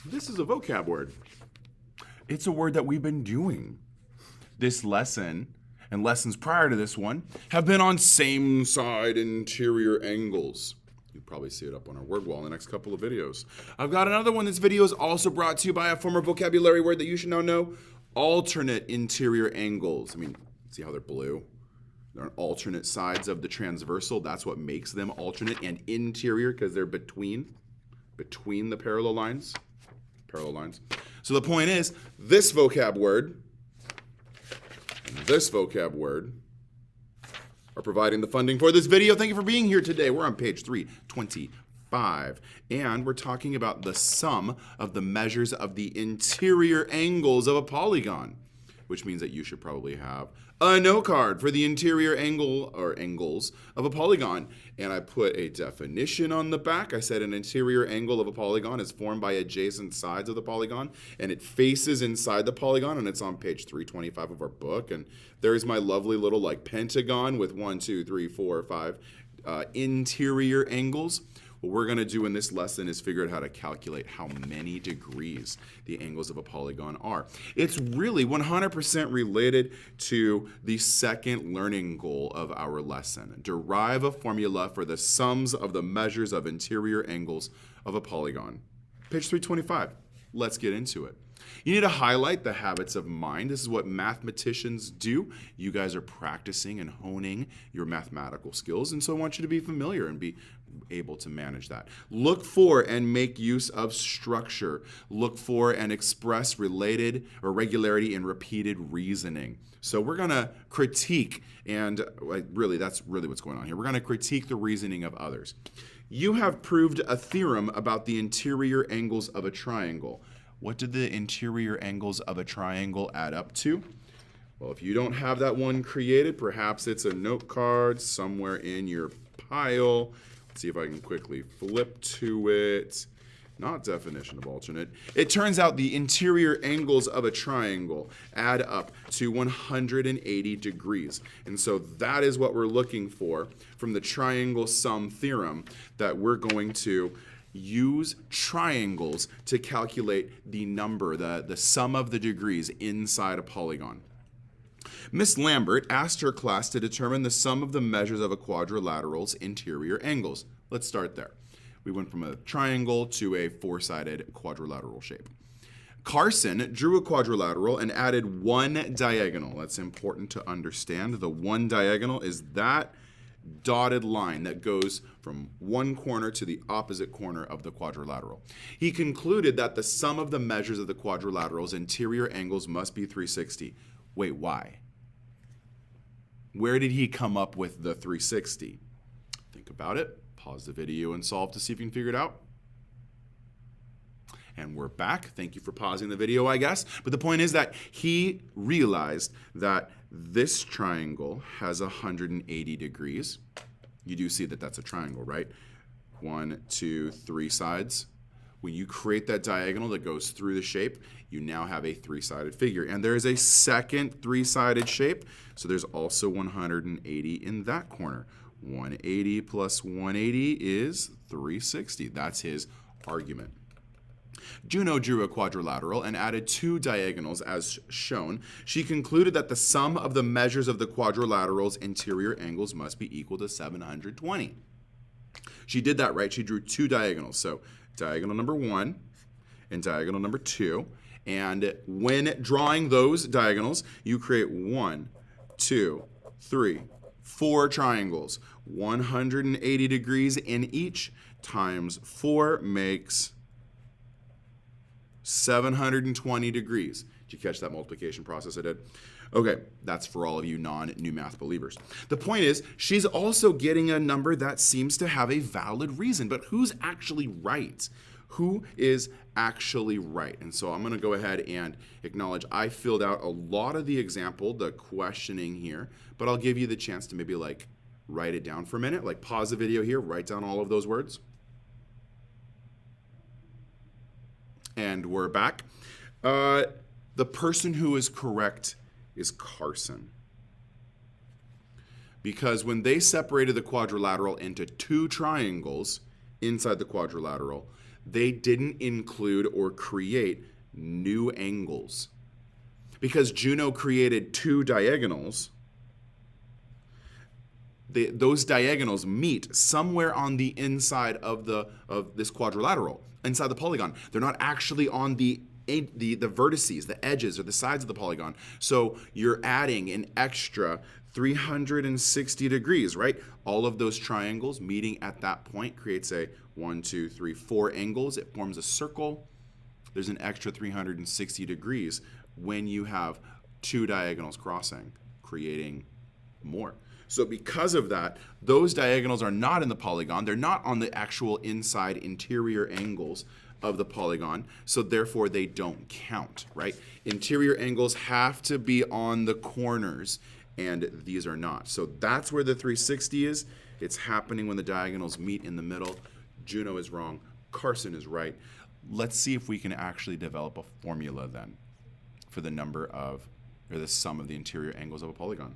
This is a vocab word. It's a word that we've been doing. This lesson and lessons prior to this one have been on same side interior angles. You'll probably see it up on our word wall in the next couple of videos. I've got another one. This video is also brought to you by a former vocabulary word that you should now know, alternate interior angles. I mean, see how they're blue? They're on alternate sides of the transversal. That's what makes them alternate, and interior because they're between the parallel lines. So the point is, this vocab word and this vocab word are providing the funding for this video. Thank you for being here today. We're on page 325, and we're talking about the sum of the measures of the interior angles of a polygon, which means that you should probably have a note card for the interior angle or angles of a polygon. And I put a definition on the back. I said an interior angle of a polygon is formed by adjacent sides of the polygon, and it faces inside the polygon, and it's on page 325 of our book. And there's my lovely little like pentagon with 1, 2, 3, 4, 5 interior angles. What we're going to do in this lesson is figure out how to calculate how many degrees the angles of a polygon are. It's really 100% related to the second learning goal of our lesson. Derive a formula for the sums of the measures of interior angles of a polygon. Page 325. Let's get into it. You need to highlight the habits of mind. This is what mathematicians do. You guys are practicing and honing your mathematical skills, and so I want you to be familiar and be able to manage that. Look for and make use of structure. Look for and express related or regularity in repeated reasoning. So we're going to critique, and really that's really what's going on here. We're going to critique the reasoning of others. You have proved a theorem about the interior angles of a triangle. What did the interior angles of a triangle add up to? Well, if you don't have that one created, perhaps it's a note card somewhere in your pile. Let's see if I can quickly flip to it. Not definition of alternate. It turns out the interior angles of a triangle add up to 180 degrees. And so that is what we're looking for from the triangle sum theorem, that we're going to use triangles to calculate the number, the sum of the degrees inside a polygon. Miss Lambert asked her class to determine the sum of the measures of a quadrilateral's interior angles. Let's start there. We went from a triangle to a four-sided quadrilateral shape. Carson drew a quadrilateral and added one diagonal. That's important to understand. The one diagonal is that dotted line that goes from one corner to the opposite corner of the quadrilateral. He concluded that the sum of the measures of the quadrilateral's interior angles must be 360. Wait, why? Where did he come up with the 360? Think about it. Pause the video and solve to see if you can figure it out. And we're back. Thank you for pausing the video, I guess. But the point is that he realized that this triangle has 180 degrees. You do see that that's a triangle, right? 1, 2, 3 sides. When you create that diagonal that goes through the shape, you now have a three-sided figure. And there is a second three-sided shape, so there's also 180 in that corner. 180 plus 180 is 360. That's his argument. Juno drew a quadrilateral and added two diagonals as shown. She concluded that the sum of the measures of the quadrilateral's interior angles must be equal to 720. She did that right. She drew two diagonals. So diagonal number 1 and diagonal number 2. And when drawing those diagonals, you create 1, 2, 3, 4 triangles. 180 degrees in each times 4 makes 720 degrees. Did you catch that multiplication process I did? Okay, that's for all of you non-new math believers. The point is, she's also getting a number that seems to have a valid reason, but who's actually right? Who is actually right? And so I'm going to go ahead and acknowledge I filled out a lot of the example, the questioning here, but I'll give you the chance to maybe like write it down for a minute, like pause the video here, write down all of those words. And we're back. The person who is correct is Carson. Because when they separated the quadrilateral into two triangles inside the quadrilateral, they didn't include or create new angles. Because Juno created two diagonals, those diagonals meet somewhere on the inside of this quadrilateral, inside the polygon. They're not actually on the vertices, the edges, or the sides of the polygon. So you're adding an extra 360 degrees, right? All of those triangles meeting at that point creates a 1, 2, 3, 4 angles. It forms a circle. There's an extra 360 degrees when you have two diagonals crossing, creating more. So because of that, those diagonals are not in the polygon. They're not on the actual inside interior angles of the polygon, so therefore they don't count, right? Interior angles have to be on the corners, and these are not. So that's where the 360 is. It's happening when the diagonals meet in the middle. Juno is wrong. Carson is right. Let's see if we can actually develop a formula then for the number of, or the sum of the interior angles of a polygon.